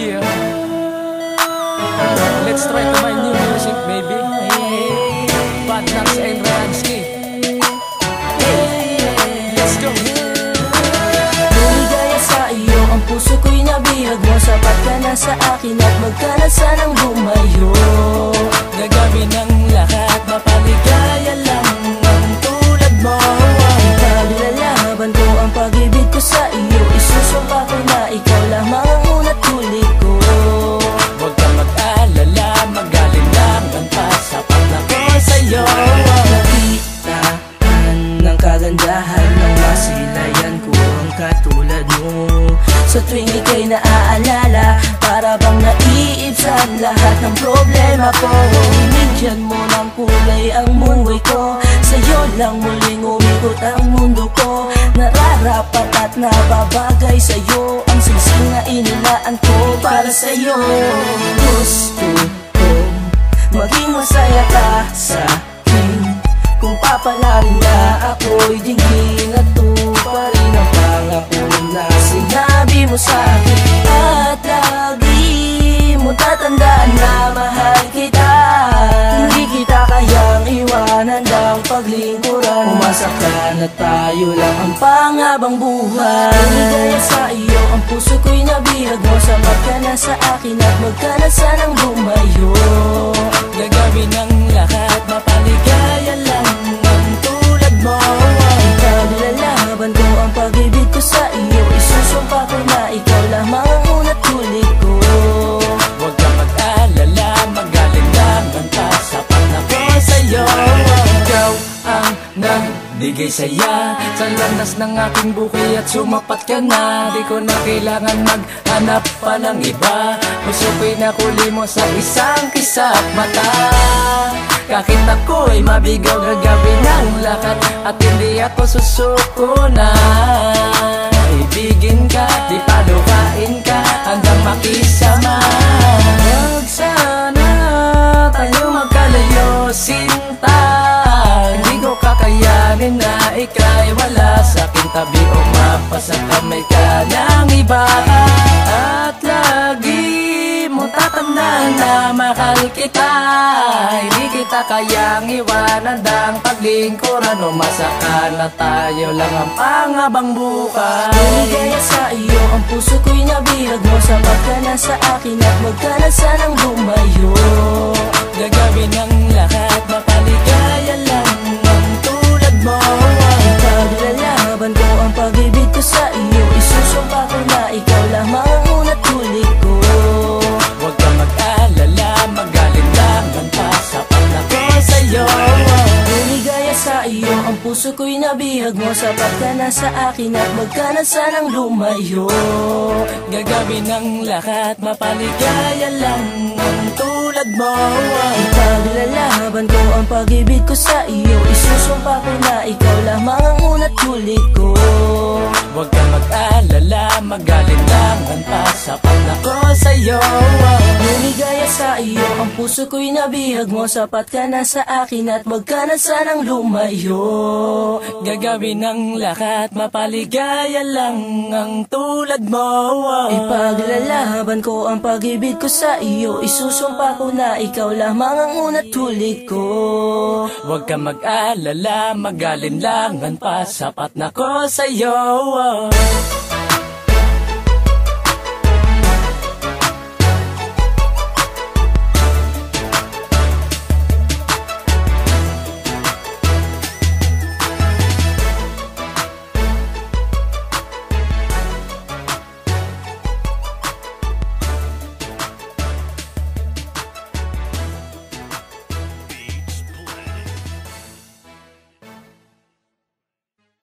Yeah. Let's try to find new music, baby. Bad Knocks and Ransky. Let's go. Lumigaya sa iyo, ang puso ko'y nabihag mo. Sapat ka na sa akin at magkana sanang lumayo. Gagawin ng lahat, mapaligaya lang ang tulad mo. Ipaglalaban ko ang pag-ibig ko sa iyo. Isusumpa ko na ikaw lamang ang una't huli ko. Huwag kang mag-alala, magaling lang ang pasapat na ko sa'yo. Nakitaan ng kagandahan ng masilayan ko ang katulad mo. Sa tuwing ika'y naaalala, para bang naiibsan lahat ng problema ko. Binigyan mo ng kulay ang buhay ko. Sa'yo lang muling umikot ang mundo ko. Nararapat at nababagay sa'yo ang singsing na inilaan ko para sa'yo. Gusto ko maging masaya ka sa akin. Kung papalarin na ako'y digin at tuparin ang pangako na sinabi mo sa akin. At lagi mo tatandaan na mahal kita. Hindi kita kayang iwanan ng paglingkuran. Umasa ka na tayo lang ang pangabang buhay. Lumigaya sa iyo, ang puso ko'y nabihag mo. Sapat ka na sa akin at magkana sanang lumayo. Gagawin ng lahat, mapaligaya lang ang tulad mo. Ipaglalaban ko ang pag-ibig ko sa iyo. Isusumpa ko na ikaw lamang ang una't huli ko. Huwag kang mag-alala, magaling lang ang pasapat na ko sa'yo. Ikaw ang nagbigay saya sa landas ng aking buhay at sumapat ka na. Di ko na kailangan maghanap pa ng iba. Gusto ko'y nakuli mo sa isang kisap mata. Kahit ako'y mabigaw, gagawin ang lahat at hindi ako susuko na. Ibigin ka, di palukain ka, hanggang makisama. Huwag sana tayo magkalayo, sinta. Hindi ko kakayanin na ika'y wala sa aking tabi o mapasa kamay ka ng iba. At lagi mo tatandaan na mahal kita. Hindi kita kayang iwanan ng paglingkuran. Umasa ka na tayo lang ang pangabang buhay. Lumigaya sa iyo, ang puso ko'y nabihag mo. Sapat ka na sa akin at magkana sanang lumayo. Gagawin ng lahat, mapaligaya lang ang tulad mo. Ipaglalaban ko ang pag-ibig ko sa iyo. Isusumpa ko na ikaw lamang ang una't huli ko. Huwag kang mag-alala, magaling lang ang pasapat na ko sa'yo. Lumigaya sa iyo, ang puso ko'y nabihag mo. Sapat ka na sa akin at magkana sanang lumayo. Gagawin ng lahat, mapaligaya lang ang tulad mo. Ipaglalaban ko ang pag-ibig ko sa iyo. Isusumpa ko na ikaw lamang ang una't huli ko. Huwag kang mag-alala, magaling lang ang pasapat na ko sa'yo. Lumigaya sa iyo, ang puso ko'y nabihag mo. Sapat ka na sa akin at magkana sanang lumayo. Gagawin ng lahat, mapaligaya lang ang tulad mo. Ipaglalaban ko ang pag-ibig ko sa iyo. Isusumpa ko na ikaw lamang ang una't huli ko. Huwag kang mag-alala, magaling lang ang pasapat na ko sa'yo.